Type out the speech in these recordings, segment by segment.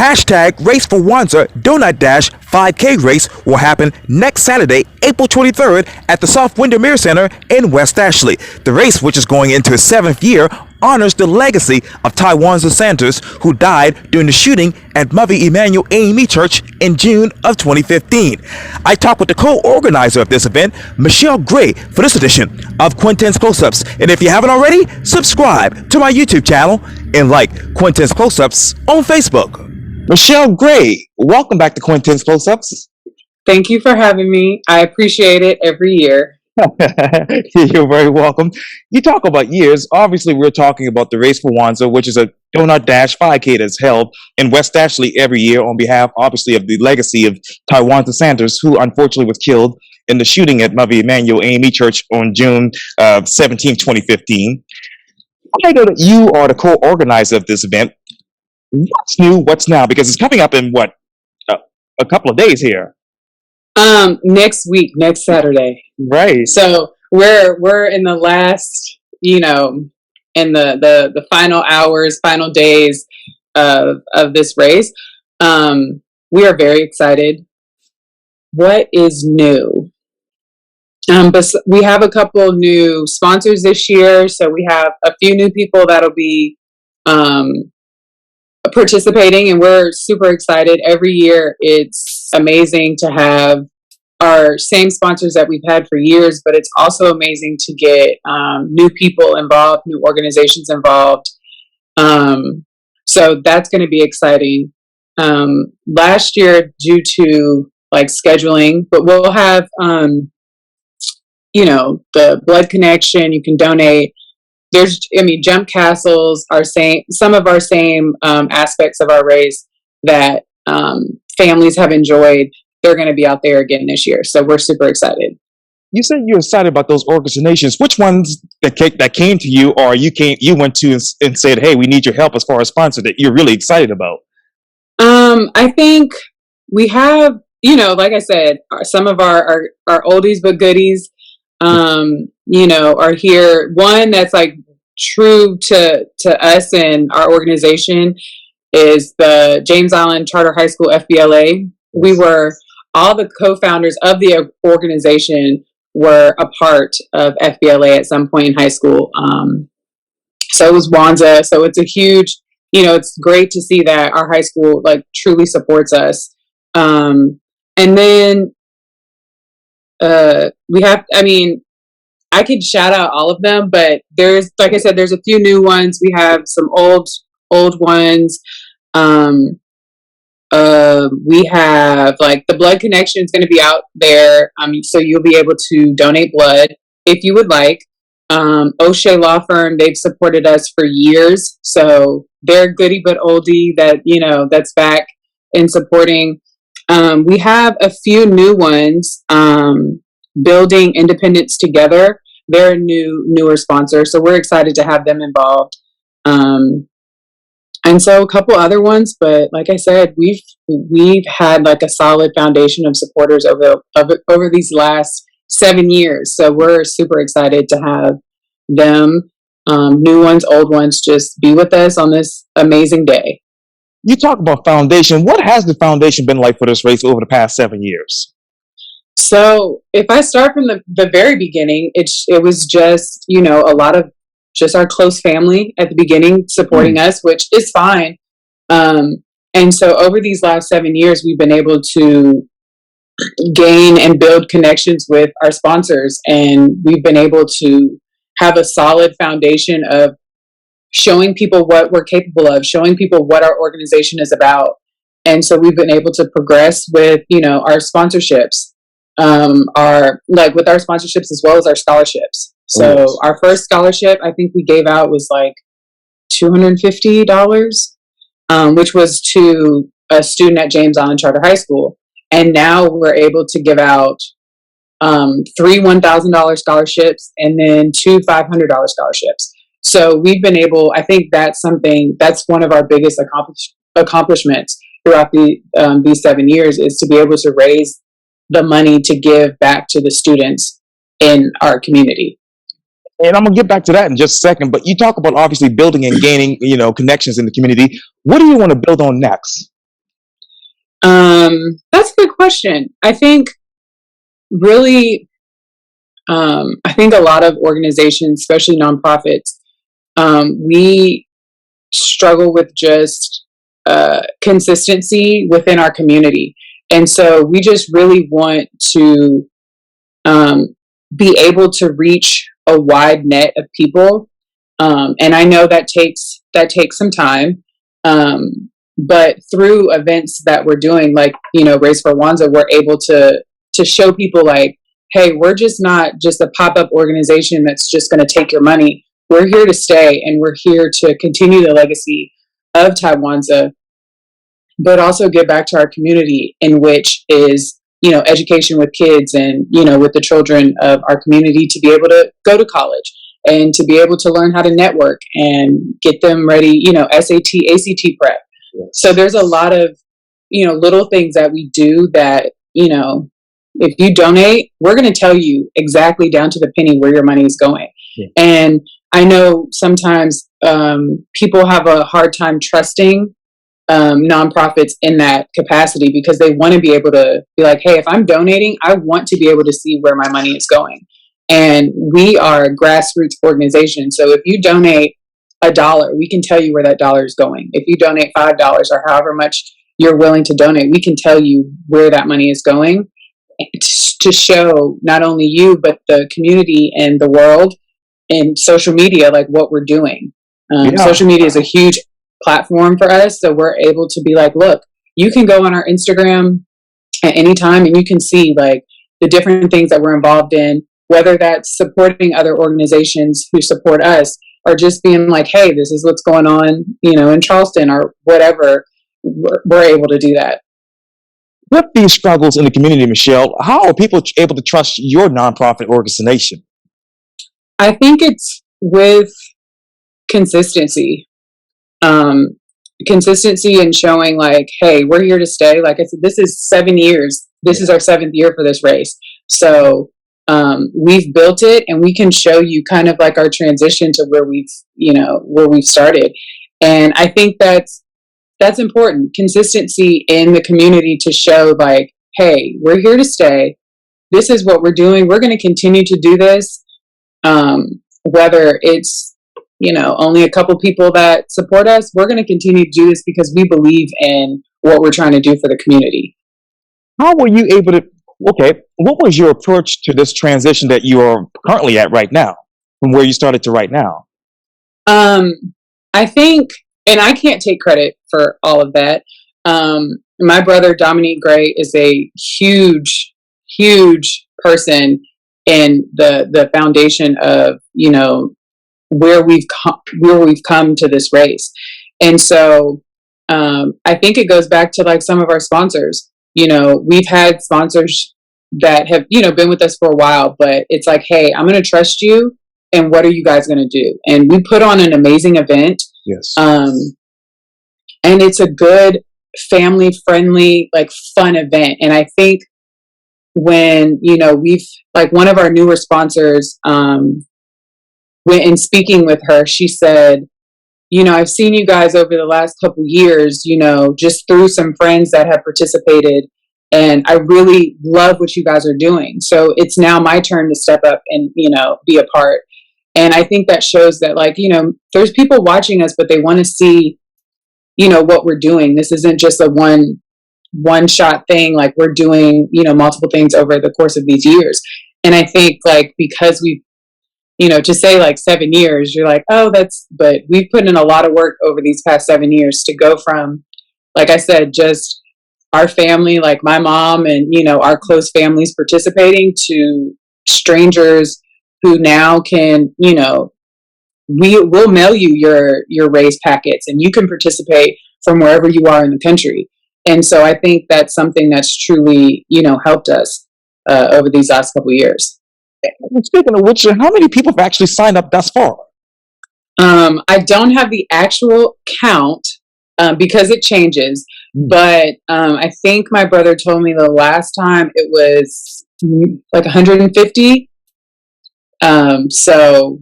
hashtag Race for Wanza Doughnut Dash 5K race will happen next Saturday, April 23rd at the South Windermere Center in West Ashley. The race, which is going into its 7th year, honors the legacy of Tywanza Sanders, who died during the shooting at Mother Emanuel AME Church in June of 2015. I talked with the co-organizer of this event, Michele for this edition of Quintin's Close-Ups. And if you haven't already, subscribe to my YouTube channel and like Quintin's Close-Ups on Facebook. Michele, welcome back to Quintin's Close-Ups. Thank you for having me. I appreciate it every year. You're very welcome. You talk about years. Obviously, we're talking about the Race for Wanza, which is a Doughnut Dash 5K that's held in West Ashley every year on behalf, obviously, of the legacy of Tywanza Sanders, who unfortunately was killed in the shooting at Mother Emanuel AME Church on June 17, 2015. I know that you are the co-organizer of this event. What's new? What's now? Because it's coming up in a couple of days here. Next week, next Saturday. Right. So we're in the last, in the final hours, final days of this race. We are very excited. What is new? But we have a couple new sponsors this year. So we have a few new people that'll be participating, and we're super excited. Every year it's amazing to have our same sponsors that we've had for years, but it's also amazing to get new people involved, new organizations involved. So that's going to be exciting. Last year, due to scheduling, but we'll have the blood connection. You can donate. Jump castles are some of our same aspects of our race that families have enjoyed. They're going to be out there again this year, so we're super excited. You said you're excited about those organizations. Which ones that came to you, or you went to and said, "Hey, we need your help as far as sponsor," that you're really excited about? I think we have, like I said, some of our oldies but goodies. Are here. One that's true to us and our organization is the James Island Charter High School FBLA. We were, all the co-founders of the organization were a part of FBLA at some point in high school. So it was Wanza. So it's a huge, it's great to see that our high school truly supports us. And then we have, I could shout out all of them, but there's, like I said, there's a few new ones. We have some old ones. We have the blood connection is going to be out there. So you'll be able to donate blood if you would like. O'Shea Law Firm, they've supported us for years. So they're goodie but oldie that, that's back in supporting. We have a few new ones. Building Independence Together. They're a newer sponsor. So we're excited to have them involved. And so a couple other ones, but like I said, we've had a solid foundation of supporters over these last 7 years. So we're super excited to have them, new ones, old ones, just be with us on this amazing day. You talk about foundation. What has the foundation been like for this race over the past 7 years? So if I start from the very beginning, it was just, a lot of just our close family at the beginning supporting us, which is fine. And so over these last 7 years, we've been able to gain and build connections with our sponsors. And we've been able to have a solid foundation of showing people what we're capable of, showing people what our organization is about. And so we've been able to progress with, our sponsorships, with our sponsorships as well as our scholarships. So our first scholarship, I think we gave out was $250, which was to a student at James Island Charter High School. And now we're able to give out 3 $1,000 scholarships and then 2 $500 scholarships. So we've been able, I think that's one of our biggest accomplishments throughout these 7 years, is to be able to raise the money to give back to the students in our community. And I'm going to get back to that in just a second, but you talk about obviously building and gaining, connections in the community. What do you want to build on next? That's a good question. I think really, I think a lot of organizations, especially nonprofits, we struggle with just consistency within our community. And so we just really want to um, be able to reach a wide net of people. And I know that takes some time. But through events that we're doing, like, Race for Wanza, we're able to show people like, hey, we're just not just a pop-up organization that's just going to take your money. We're here to stay, and we're here to continue the legacy of Tywanza, but also give back to our community, in which is, education with kids and, with the children of our community, to be able to go to college and to be able to learn how to network and get them ready, SAT, ACT prep. Yes. So there's a lot of, little things that we do that, if you donate, we're going to tell you exactly down to the penny where your money is going. Yeah. And I know sometimes people have a hard time trusting nonprofits in that capacity, because they want to be able to be like, hey, if I'm donating, I want to be able to see where my money is going. And we are a grassroots organization. So if you donate $1, we can tell you where that dollar is going. If you donate $5 or however much you're willing to donate, we can tell you where that money is going, to show not only you, but the community and the world and social media, like what we're doing. Social media is a huge platform for us. So we're able to be like, look, you can go on our Instagram at any time and you can see like the different things that we're involved in, whether that's supporting other organizations who support us, or just being like, hey, this is what's going on, in Charleston or whatever. We're able to do that. With these struggles in the community, Michele, how are people able to trust your nonprofit organization? I think it's with consistency. Consistency and showing like, hey, we're here to stay. Like I said, this is 7 years. This is our 7th year for this race. So we've built it, and we can show you kind of like our transition to where we've started. And I think that's important. Consistency in the community to show like, hey, we're here to stay. This is what we're doing. We're going to continue to do this. Whether it's, only a couple people that support us, we're going to continue to do this because we believe in what we're trying to do for the community. How were you able to, what was your approach to this transition that you are currently at right now, from where you started to right now? I think, and I can't take credit for all of that. My brother, Dominique Gray, is a huge, huge person in the foundation of, where we've come to this race. And so I think it goes back to like some of our sponsors. We've had sponsors that have, been with us for a while, but it's like, hey, I'm going to trust you. And what are you guys going to do? And we put on an amazing event. Yes. And it's a good, family friendly, like fun event. And I think when, we've like one of our newer sponsors, went and speaking with her, she said, I've seen you guys over the last couple years, just through some friends that have participated. And I really love what you guys are doing. So it's now my turn to step up and, be a part. And I think that shows that like, there's people watching us, but they want to see, what we're doing. This isn't just a one shot thing. Like we're doing, multiple things over the course of these years. And I think like, because we've, to say like 7 years, you're like, oh, but we've put in a lot of work over these past 7 years to go from, like I said, just our family, like my mom and, our close families participating, to strangers who now can, we'll mail you your raise packets and you can participate from wherever you are in the country. And so I think that's something that's truly, helped us over these last couple of years. Speaking of which, how many people have actually signed up thus far? I don't have the actual count because it changes, but I think my brother told me the last time it was like 150. So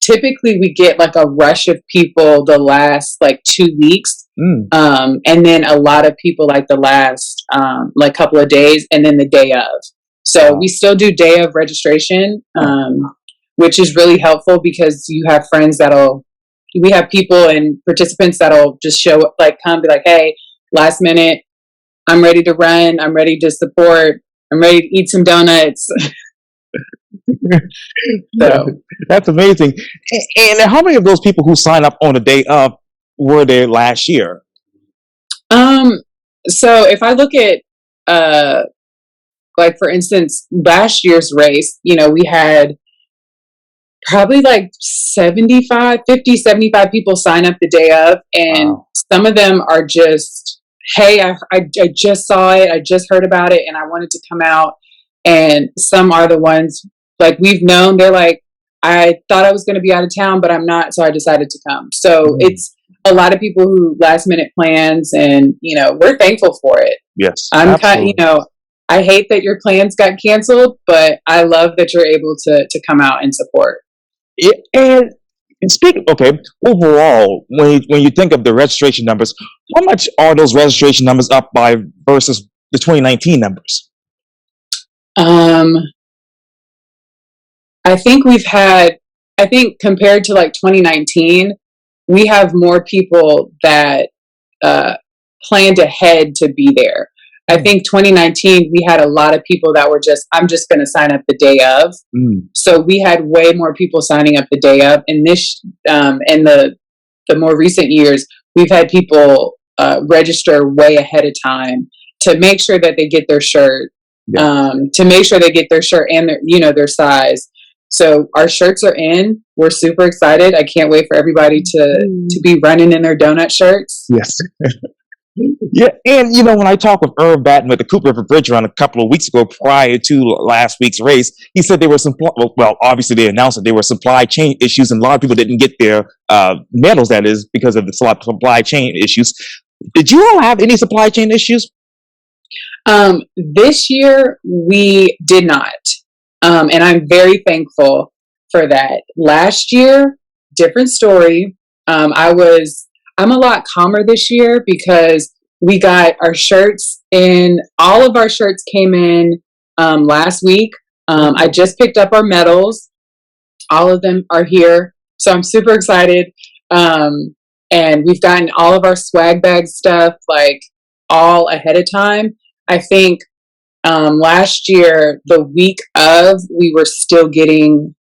typically we get like a rush of people the last like 2 weeks, And then a lot of people like the last like couple of days, and then the day of. So we still do day of registration, which is really helpful because you have friends we have people and participants that'll just show up, like come be like, hey, last minute, I'm ready to run, I'm ready to support, I'm ready to eat some donuts. So that's amazing. And how many of those people who sign up on the day of were there last year? So if I look at like for instance last year's race, we had probably like 75 people sign up the day of, and some of them are just, hey, I just saw it, I just heard about it and I wanted to come out. And some are the ones like we've known, they're like, I thought I was going to be out of town, but I'm not, so I decided to come. So it's a lot of people who last minute plans, and we're thankful for it. Yes, I'm kind of, I hate that your plans got canceled, but I love that you're able to come out and support. And speaking, overall, when you think of the registration numbers, how much are those registration numbers up by versus the 2019 numbers? I think compared to like 2019, we have more people that planned ahead to be there. I think 2019, we had a lot of people that were I'm just going to sign up the day of. So we had way more people signing up the day of. And in the more recent years, we've had people register way ahead of time to make sure that they get their shirt, to make sure they get their shirt and their size. So our shirts are in. We're super excited. I can't wait for everybody to be running in their donut shirts. Yes. Yeah, and when I talked with Irv Batten with the Cooper River Bridge Run a couple of weeks ago prior to last week's race, he said there were obviously they announced that there were supply chain issues and a lot of people didn't get their medals, that is, because of the supply chain issues. Did you all have any supply chain issues? This year, we did not. And I'm very thankful for that. Last year, different story. I'm a lot calmer this year because we got our shirts in. All of our shirts came in last week. I just picked up our medals. All of them are here. So I'm super excited. And we've gotten all of our swag bag stuff like all ahead of time. I think last year, the week of, we were still getting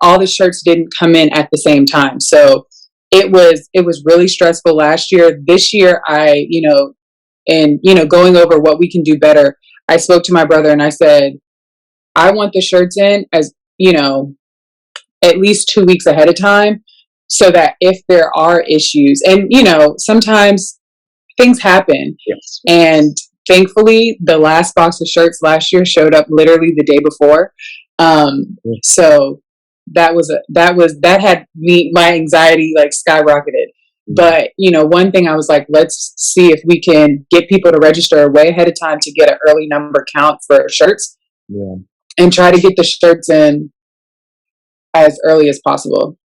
all the shirts didn't come in at the same time. So it was really stressful last year. This year, going over what we can do better, I spoke to my brother and I said, I want the shirts in as, at least 2 weeks ahead of time, so that if there are issues, and, sometimes things happen. Yes. And thankfully, the last box of shirts last year showed up literally the day before. So that had my anxiety like skyrocketed. But, one thing I was like, let's see if we can get people to register way ahead of time to get an early number count for shirts. Yeah. And try to get the shirts in as early as possible.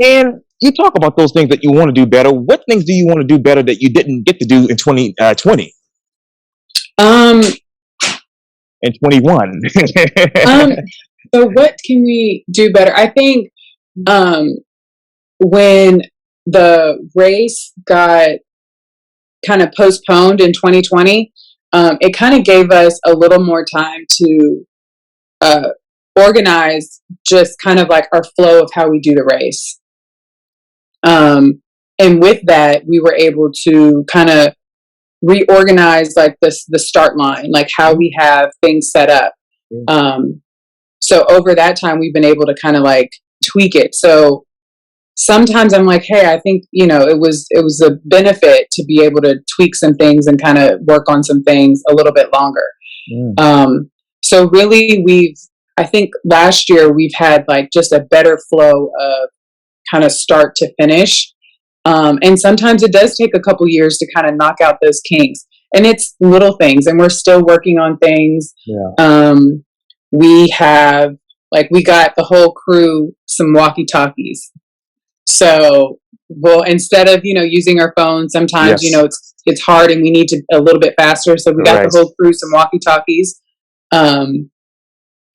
And you talk about those things that you want to do better. What things do you want to do better that you didn't get to do in 2020? And 21. So what can we do better? I think when the race got kind of postponed in 2020, it kind of gave us a little more time to organize just kind of like our flow of how we do the race. And with that, we were able to kind of reorganize like the start line, like how we have things set up. So over that time, we've been able to kind of like tweak it. So sometimes I'm like, hey, I think, it was a benefit to be able to tweak some things and kind of work on some things a little bit longer. So really I think last year we've had like just a better flow of kind of start to finish. And sometimes it does take a couple years to kind of knock out those kinks, and it's little things, and we're still working on things. Yeah. We got the whole crew some walkie-talkies. So well, instead of, using our phones, sometimes, Yes. it's hard and we need to a little bit faster. So we got Right. the whole crew some walkie talkies.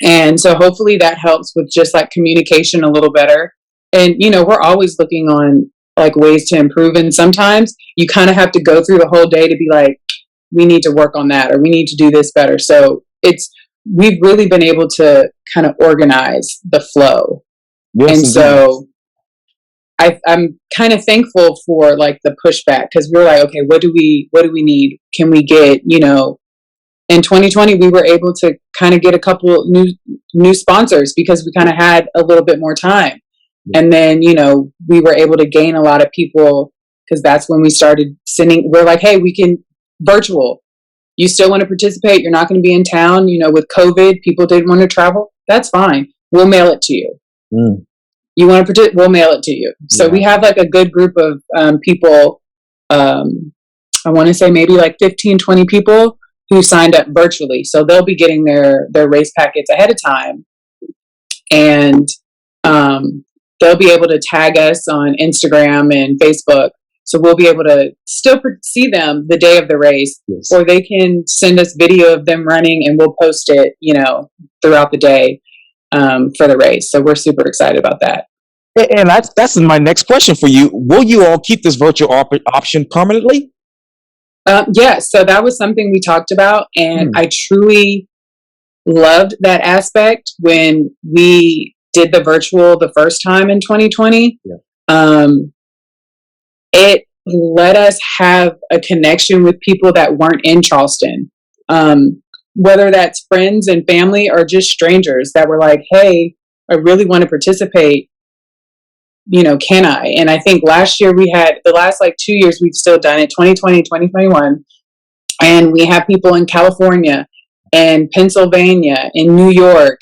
And so hopefully that helps with just like communication a little better. And, we're always looking on like ways to improve. And sometimes you kind of have to go through the whole day to be like, we need to work on that, or we need to do this better. So we've really been able to kind of organize the flow. Yes, and indeed. so I'm kind of thankful for like the pushback, because we're like, okay, what do we need? Can we get, in 2020, we were able to kind of get a couple new sponsors because we kind of had a little bit more time. And then, we were able to gain a lot of people, because that's when we started sending, we're like, hey, we can virtual. You still want to participate? You're not going to be in town, with COVID, people didn't want to travel. That's fine. We'll mail it to you. You want to participate? We'll mail it to you. So we have like a good group of people. I want to say maybe like 15, 20 people who signed up virtually. So they'll be getting their race packets ahead of time. And they'll be able to tag us on Instagram and Facebook. So we'll be able to still see them the day of the race, or they can send us video of them running and we'll post it, throughout the day for the race. So we're super excited about that. And that's my next question for you. Will you all keep this virtual option permanently? Yes. So that was something we talked about, and I truly loved that aspect when we did the virtual the first time in 2020. It let us have a connection with people that weren't in Charleston, whether that's friends and family or just strangers that were like, hey, I really want to participate. Can I? And I think last year the last like 2 years, we've still done it, 2020, 2021. And we have people in California and Pennsylvania, in New York,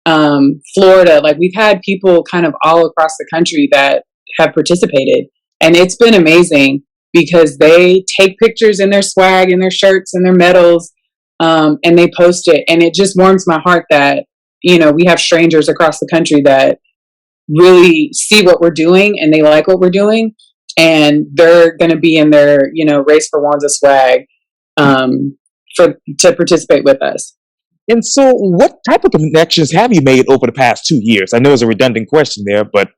Florida. Like we've had people kind of all across the country that have participated. And it's been amazing because they take pictures in their swag and their shirts and their medals, and they post it. And it just warms my heart that, we have strangers across the country that really see what we're doing and they like what we're doing, and they're going to be in their Race for Wanza swag to participate with us. And so what type of connections have you made over the past 2 years? I know it's a redundant question there, but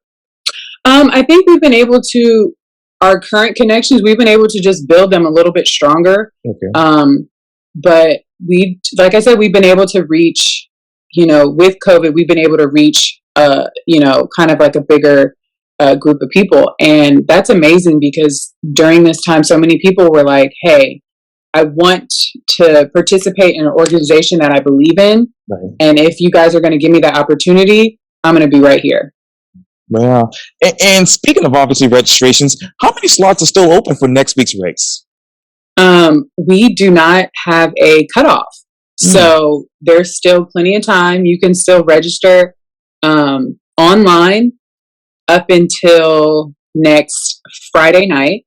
I think we've been able to, our current connections, we've been able to just build them a little bit stronger. But like I said, we've been able to reach, with COVID, we've been able to reach kind of like a bigger group of people. And that's amazing because during this time, so many people were like, hey, I want to participate in an organization that I believe in. And if you guys are going to give me that opportunity, I'm going to be right here. Wow. And speaking of obviously registrations, how many slots are still open for next week's race? We do not have a cutoff. So there's still plenty of time. You can still register online up until next Friday night.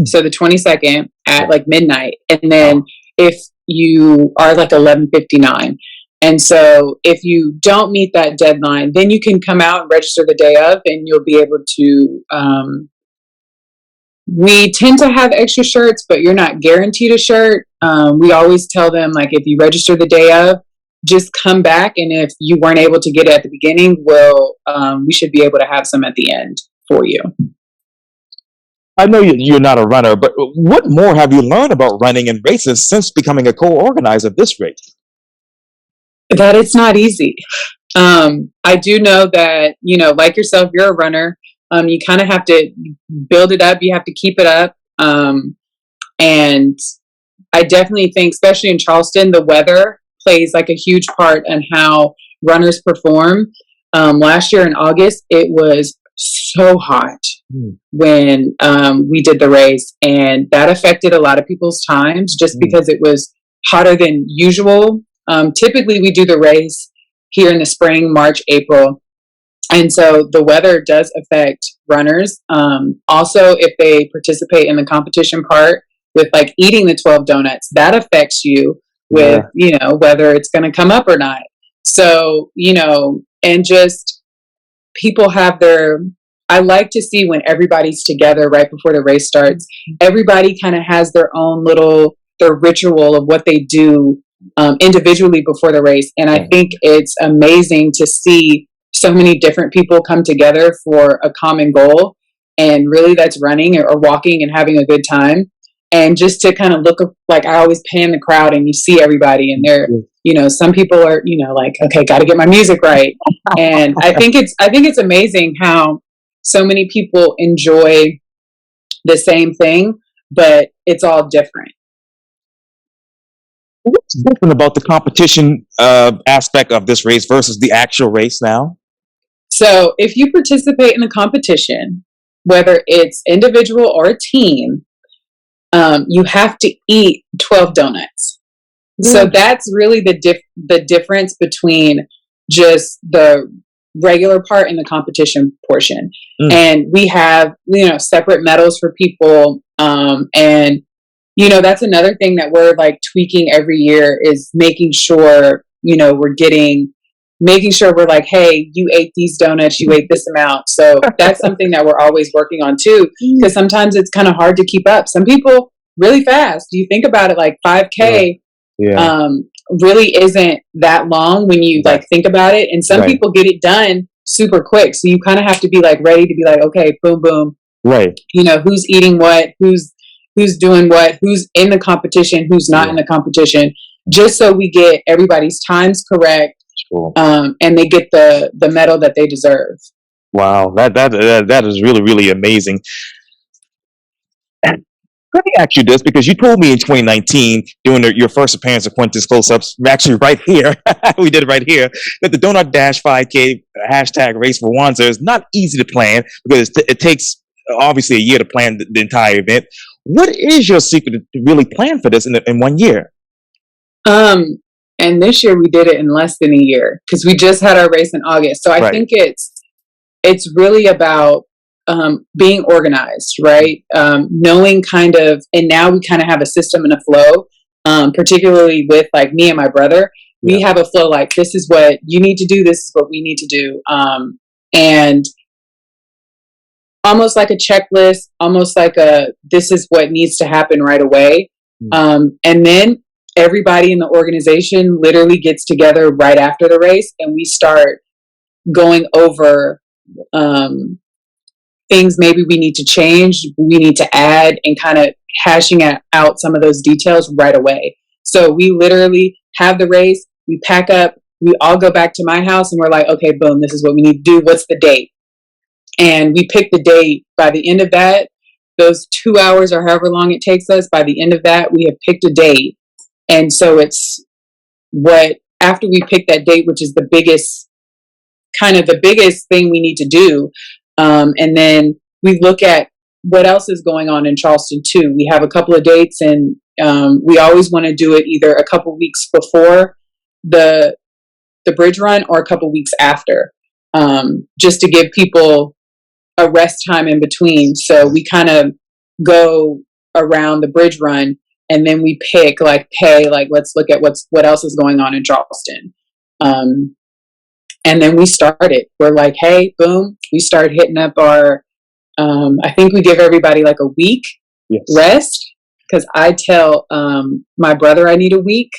So the 22nd at like midnight. And then if you are like 11:59. And so if you don't meet that deadline, then you can come out and register the day of, and you'll be able to, we tend to have extra shirts, but you're not guaranteed a shirt. We always tell them, like, if you register the day of, just come back. And if you weren't able to get it at the beginning, we should be able to have some at the end for you. I know you're not a runner, but what more have you learned about running and races since becoming a co-organizer of this race? That it's not easy. I do know that, like yourself, you're a runner. You kind of have to build it up. You have to keep it up. And I definitely think, especially in Charleston, the weather plays like a huge part in how runners perform. Last year in August, it was so hot when we did the race, and that affected a lot of people's times just because it was hotter than usual. Typically we do the race here in the spring, March, April. And so the weather does affect runners. Also, if they participate in the competition part with like eating the 12 donuts, that affects you with, whether it's going to come up or not. So, and just people have their I like to see when everybody's together right before the race starts, everybody kind of has their own their ritual of what they do individually before the race. And I think it's amazing to see so many different people come together for a common goal. And really that's running or walking and having a good time. And just to kind of look like, I always pan the crowd and you see everybody and they're, some people are, like, okay, got to get my music right. And I think it's amazing how so many people enjoy the same thing, but it's all different. What's different about the competition aspect of this race versus the actual race now? So if you participate in the competition, whether it's individual or a team, you have to eat 12 donuts. So that's really the difference between just the regular part and the competition portion. And we have, separate medals for people. And, that's another thing that we're like tweaking every year is making sure, making sure we're like, hey, you ate these donuts, you ate this amount. So that's something that we're always working on too, because sometimes it's kind of hard to keep up. Some people really fast. You think about it, like 5K really isn't that long when you like think about it. And some people get it done super quick. So you kind of have to be like ready to be like, okay, boom, boom. Right. Who's eating what, who's doing what, who's in the competition, who's not in the competition, just so we get everybody's times correct. Cool. And they get the medal that they deserve. Wow, that is really, really amazing. Let me ask you this, because you told me in 2019, during your first appearance of Quintin's Close-Ups, actually right here, we did it right here, that the Doughnut Dash 5K hashtag race for Wanza is not easy to plan because it takes obviously a year to plan the entire event. What is your secret to really plan for this in 1 year? And this year we did it in less than a year because we just had our race in August. So I think it's really about being organized, right? Knowing kind of, and now we kind of have a system and a flow, particularly with like me and my brother, we have a flow, like, this is what you need to do. This is what we need to do. And almost like a checklist, almost like this is what needs to happen right away. And then everybody in the organization literally gets together right after the race and we start going over, things maybe we need to change, we need to add, and kind of hashing out some of those details right away. So we literally have the race, we pack up, we all go back to my house and we're like, okay, boom, this is what we need to do. What's the date? And we pick the date. By the end of that, those 2 hours or however long it takes us, by the end of that, we have picked a date. And so it's after we pick that date, which is the biggest thing we need to do, and then we look at what else is going on in Charleston too. We have a couple of dates, and we always want to do it either a couple weeks before the bridge run or a couple weeks after, just to give people a rest time in between. So we kind of go around the bridge run, and then we pick like, hey, like, let's look at what else is going on in Charleston. And then we start it. We're like, hey, boom, we start hitting up our, I think we give everybody like a week rest, because I tell my brother I need a week.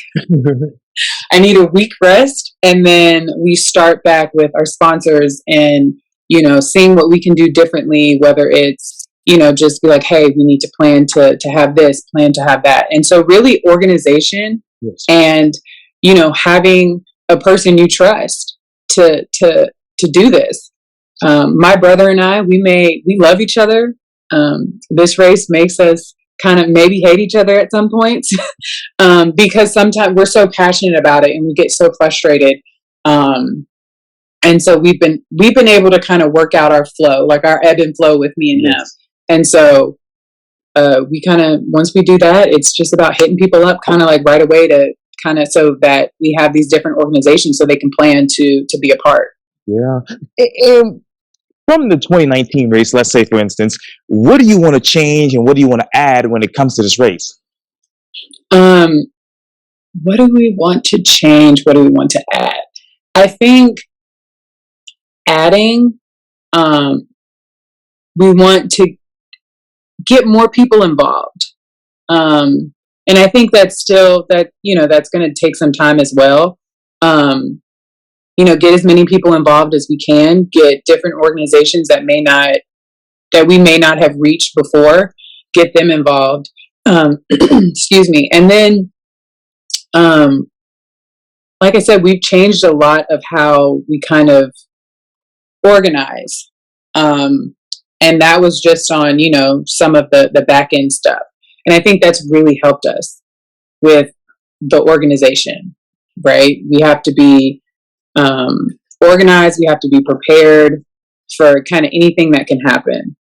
I need a week rest. And then we start back with our sponsors and, seeing what we can do differently, whether it's, just be like, hey, we need to plan to have this, plan to have that. And so really organization and, having a person you trust to do this. My brother and I, we love each other. This race makes us kind of maybe hate each other at some points, because sometimes we're so passionate about it and we get so frustrated. And so we've been able to kind of work out our flow, like our ebb and flow with me and him. And so we kind of, once we do that, it's just about hitting people up kind of like right away to kind of, so that we have these different organizations so they can plan to be a part. Yeah. And from the 2019 race, let's say, for instance, what do you want to change and what do you want to add when it comes to this race? What do we want to change? What do we want to add? I think adding we want to get more people involved. And I think that's still that's going to take some time as well. Get as many people involved as we can, get different organizations that we may not have reached before, get them involved. Excuse me. And then, like I said, we've changed a lot of how we kind of organize. And that was just on, some of the back end stuff. And I think that's really helped us with the organization, right? We have to be organized. We have to be prepared for kind of anything that can happen.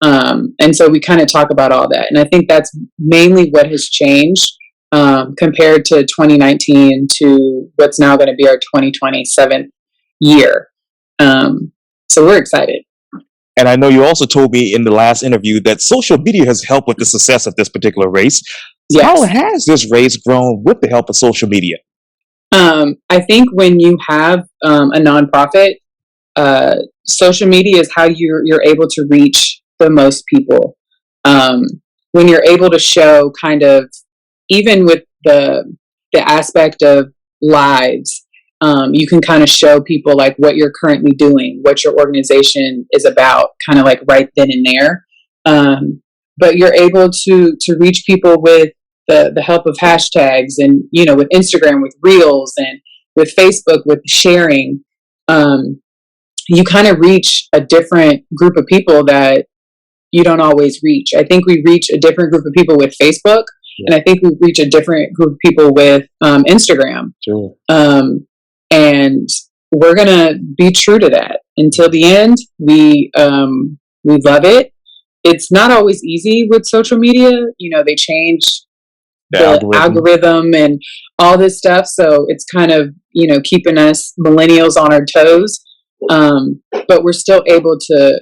And so we kind of talk about all that. And I think that's mainly what has changed compared to 2019 to what's now going to be our 2027 year. So we're excited. And I know you also told me in the last interview that social media has helped with the success of this particular race. Yes. How has this race grown with the help of social media? I think when you have a nonprofit, social media is how you're able to reach the most people. When you're able to show kind of, even with the aspect of lives, you can kind of show people like what you're currently doing, what your organization is about, kind of like right then and there. But you're able to reach people with the help of hashtags and, with Instagram, with Reels, and with Facebook, with sharing. You kind of reach a different group of people that you don't always reach. I think we reach a different group of people with Facebook, and I think we reach a different group of people with Instagram. Sure. And we're gonna be true to that until the end. We love it. It's not always easy with social media. They change the algorithm and all this stuff, so it's kind of keeping us millennials on our toes. But we're still able to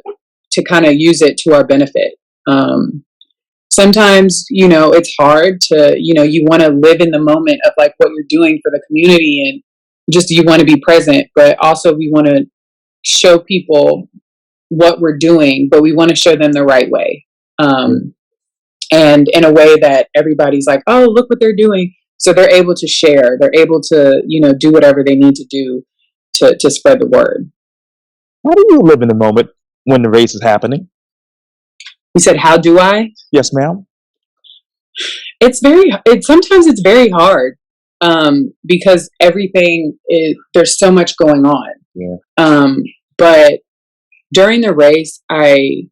kind of use it to our benefit. Sometimes, it's hard to, you want to live in the moment of like what you're doing for the community, and just you want to be present, but also we want to show people what we're doing, but we want to show them the right way. And in a way that everybody's like, oh, look what they're doing. So they're able to share, they're able to, do whatever they need to do to spread the word. How do you live in the moment when the race is happening? You said, how do I? Yes, ma'am. Sometimes it's very hard. Because there's so much going on. Yeah. But during the race, I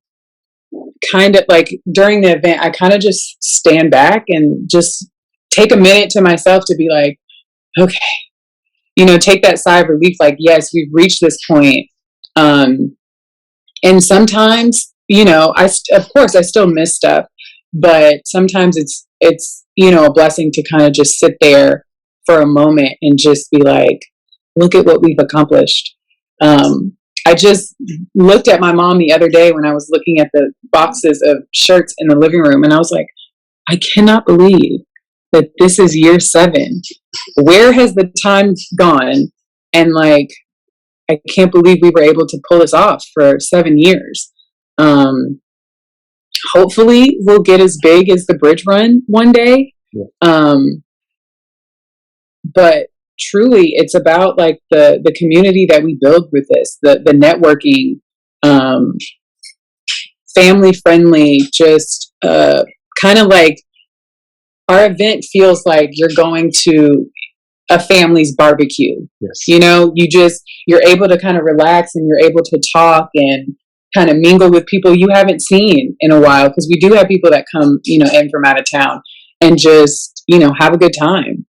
kind of during the event, I kind of just stand back and just take a minute to myself to be like, okay, take that sigh of relief. Like, yes, we've reached this point. And sometimes, of course I still miss stuff, but sometimes it's a blessing to kind of just sit there for a moment and just be like, look at what we've accomplished. I just looked at my mom the other day when I was looking at the boxes of shirts in the living room, and I was like, I cannot believe that this is year 7. Where has the time gone? And I can't believe we were able to pull this off for 7 years. Hopefully we'll get as big as the bridge run one day. Yeah. But truly, it's about the community that we build with this, the networking, family friendly, just kind of like our event feels like you're going to a family's barbecue. Yes. You're able to kind of relax, and you're able to talk and kind of mingle with people you haven't seen in a while, because we do have people that come in from out of town and just have a good time.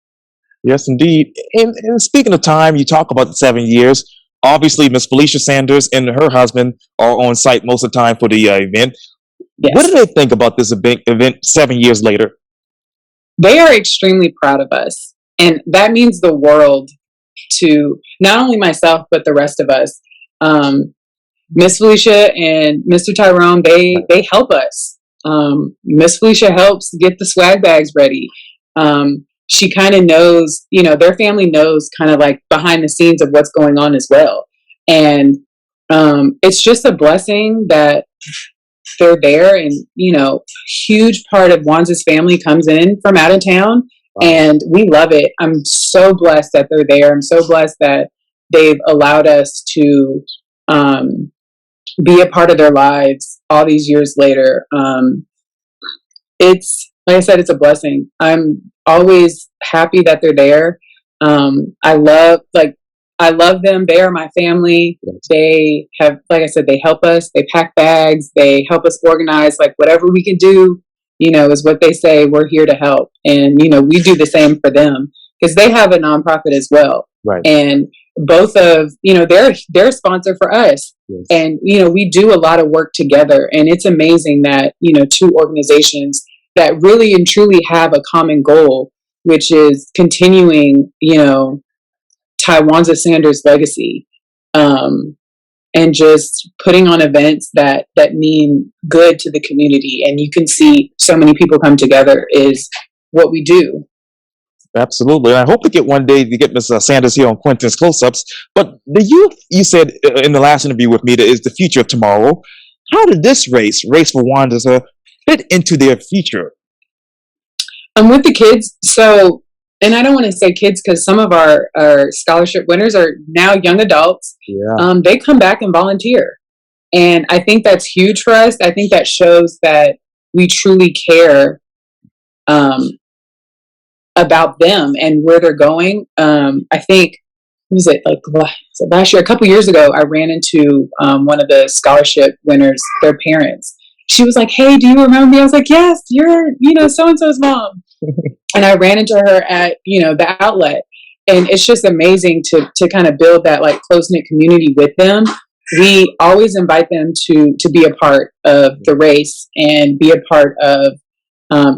Yes, indeed. And speaking of time, you talk about the 7 years. Obviously, Miss Felicia Sanders and her husband are on site most of the time for the event. Yes. What do they think about this event 7 years later? They are extremely proud of us. And that means the world to not only myself, but the rest of us. Miss Felicia and Mr. Tyrone, they help us. Miss Felicia helps get the swag bags ready. She kind of knows, their family knows kind of like behind the scenes of what's going on as well. And it's just a blessing that they're there, and huge part of Wanza's family comes in from out of town. Wow. And we love it. I'm so blessed that they're there. I'm so blessed that they've allowed us to be a part of their lives all these years later. It's, like I said, it's a blessing. I'm always happy that they're there. I love them. They are my family. They have, like I said, they help us. They pack bags. They help us organize. Like, whatever we can do, is what they say. We're here to help. And, we do the same for them, because they have a nonprofit as well. Right. And both of, they're a sponsor for us. Yes. And, we do a lot of work together. And it's amazing that, two organizations that really and truly have a common goal, which is continuing, Tywanza Sanders' legacy, and just putting on events that mean good to the community. And you can see so many people come together is what we do. Absolutely. I hope to get one day to get Ms. Sanders here on Quintin's Close-Ups. But the youth, you said in the last interview with me, that is the future of tomorrow. How did this race for Wanza, fit into their future? With the kids, so, and I don't want to say kids, because some of our scholarship winners are now young adults. Yeah. They come back and volunteer. And I think that's huge for us. I think that shows that we truly care about them and where they're going. I think, was it like last year, a couple years ago, I ran into one of the scholarship winners, their parents. She was like, "Hey, do you remember me?" I was like, "Yes, you're, so-and-so's mom." And I ran into her at, the outlet. And it's just amazing to kind of build that like close-knit community with them. We always invite them to be a part of the race and be a part of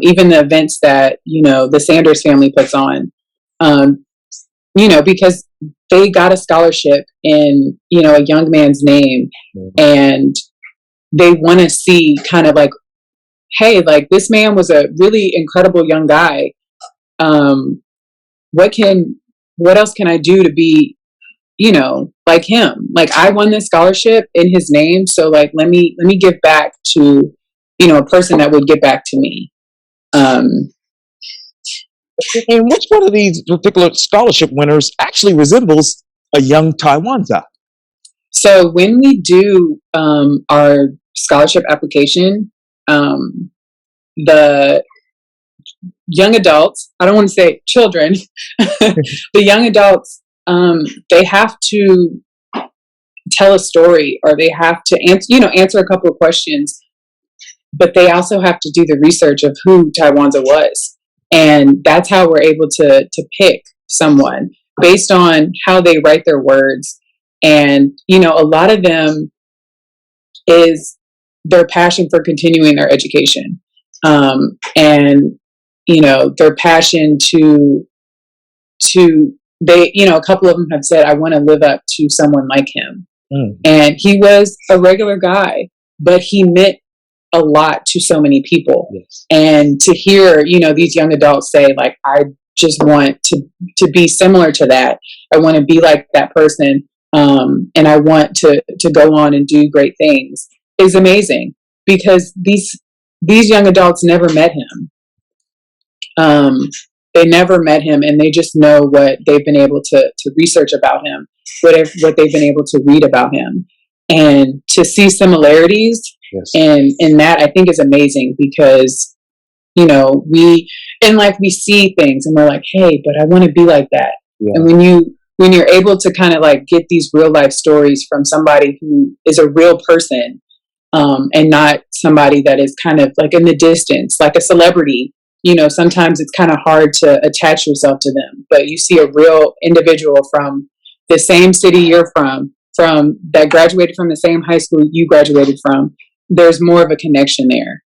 even the events that, the Sanders family puts on, because they got a scholarship in, a young man's name. Mm-hmm. And they want to see kind of like, hey, like, this man was a really incredible young guy. What else can I do to be, like him? Like, I won this scholarship in his name. So like, let me give back to, a person that would give back to me. And which one of these particular scholarship winners actually resembles a young Tywanza? So when we do our scholarship application, the young adults, I don't want to say children, the young adults, they have to tell a story, or they have to answer a couple of questions, but they also have to do the research of who Tywanza was. And that's how we're able to pick someone based on how they write their words. And, a lot of them is their passion for continuing their education. And, their passion to they, a couple of them have said, I want to live up to someone like him. Mm. And he was a regular guy, but he meant a lot to so many people. Yes. And to hear, these young adults say, like, I just want to be similar to that. I want to be like that person. And I want to go on and do great things, is amazing, because these young adults never met him. They never met him, and they just know what they've been able to research about him, what they've been able to read about him, and to see similarities. Yes. And that, I think, is amazing, because, we see things and we're like, hey, but I want to be like that. Yeah. And when you're able to kind of like get these real life stories from somebody who is a real person, and not somebody that is kind of like in the distance, like a celebrity, sometimes it's kind of hard to attach yourself to them, but you see a real individual from the same city you're from that graduated from the same high school you graduated from. There's more of a connection there.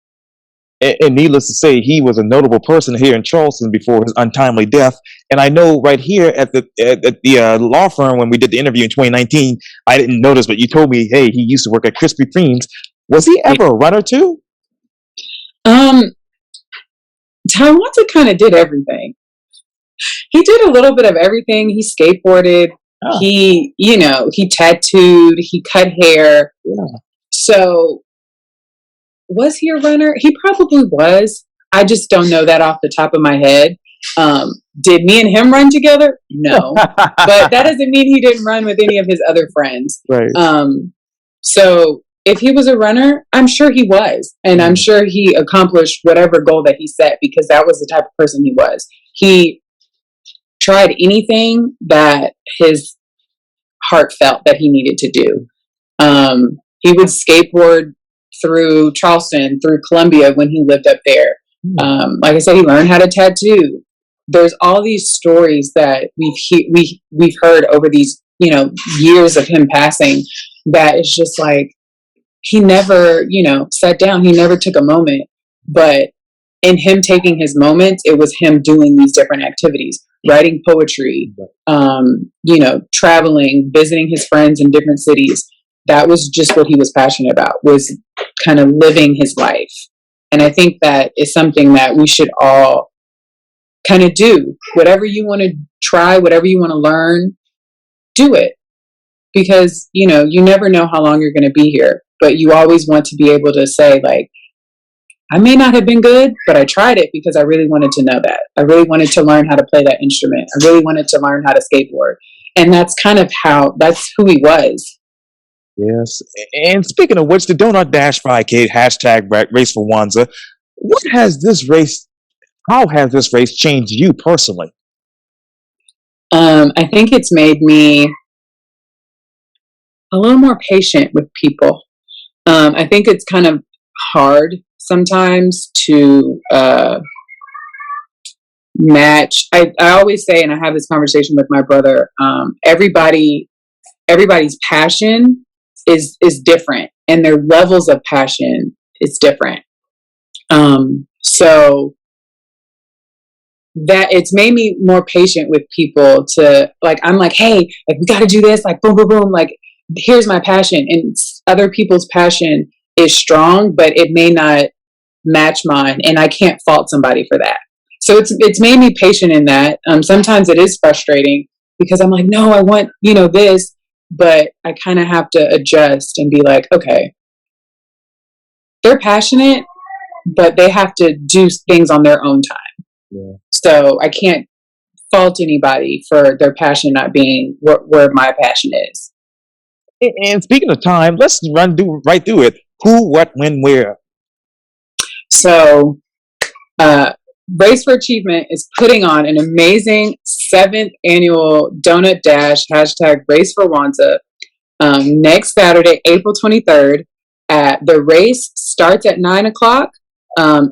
And needless to say, he was a notable person here in Charleston before his untimely death. And I know right here at the law firm, when we did the interview in 2019, I didn't notice, but you told me, hey, he used to work at Krispy Kreme's. Was he ever a runner too? Tywanza kind of did everything. He did a little bit of everything. He skateboarded. Oh. He tattooed. He cut hair. Yeah. So was he a runner? He probably was. I just don't know that off the top of my head. Did me and him run together? No. But that doesn't mean he didn't run with any of his other friends. Right. So if he was a runner, I'm sure he was. And I'm sure he accomplished whatever goal that he set, because that was the type of person he was. He tried anything that his heart felt that he needed to do. He would skateboard through Charleston, through Columbia when he lived up there. Like I said, he learned how to tattoo. There's all these stories that we've heard over these, years of him passing, that it's just like, he never, sat down. He never took a moment. But in him taking his moments, it was him doing these different activities, writing poetry, traveling, visiting his friends in different cities. That was just what he was passionate about, was kind of living his life. And I think that is something that we should all kind of do. Whatever you want to try, whatever you want to learn, do it. Because, you never know how long you're going to be here. But you always want to be able to say, like, I may not have been good, but I tried it because I really wanted to know that. I really wanted to learn how to play that instrument. I really wanted to learn how to skateboard. And that's kind of that's who he was. Yes. And speaking of which, the Doughnut Dash 5K, hashtag Race for Wanza, how has this race changed you personally? I think it's made me a little more patient with people. I think it's kind of hard sometimes to match. I always say, and I have this conversation with my brother, everybody's passion is different, and their levels of passion is different. So that it's made me more patient with people to, like, I'm like, hey, like, we got to do this, like, boom, boom, boom, like, here's my passion. And other people's passion is strong, but it may not match mine, and I can't fault somebody for that. So it's made me patient in that. Sometimes it is frustrating because I'm like, no, I want, this, but I kind of have to adjust and be like, okay, they're passionate, but they have to do things on their own time. Yeah. So I can't fault anybody for their passion not being where my passion is. And speaking of time, let's right through it. Who, what, when, where? So, Race for Achievement is putting on an amazing 7th annual Doughnut Dash, hashtag Race for Wanza, next Saturday, April 23rd. The race starts at 9 o'clock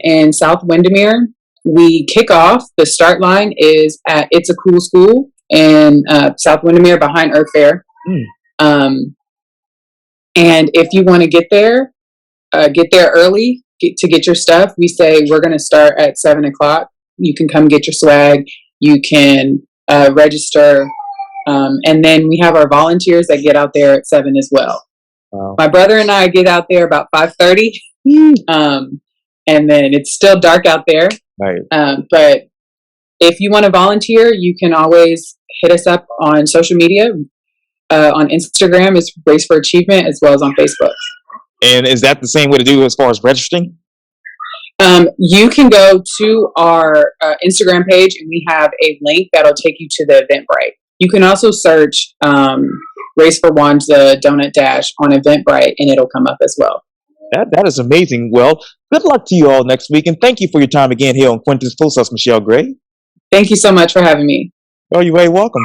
in South Windermere. We kick off. The start line is at It's a Cool School in South Windermere behind Earth Fair. And if you want to get there early to get your stuff. We say we're going to start at 7 o'clock. You can come get your swag. You can register. And then we have our volunteers that get out there at 7 as well. Wow. My brother and I get out there about 5:30. And then it's still dark out there. Right. But if you want to volunteer, you can always hit us up on social media. On Instagram, it's Race for Achievement, as well as on Facebook. And is that the same way to do as far as registering? You can go to our Instagram page, and we have a link that'll take you to the Eventbrite. You can also search Race for Wanza Doughnut Dash on Eventbrite, and it'll come up as well. That is amazing. Well, good luck to you all next week, and thank you for your time again here on Quintin's Full Sauce, Michele Gray. Thank you so much for having me. Well, you're very welcome.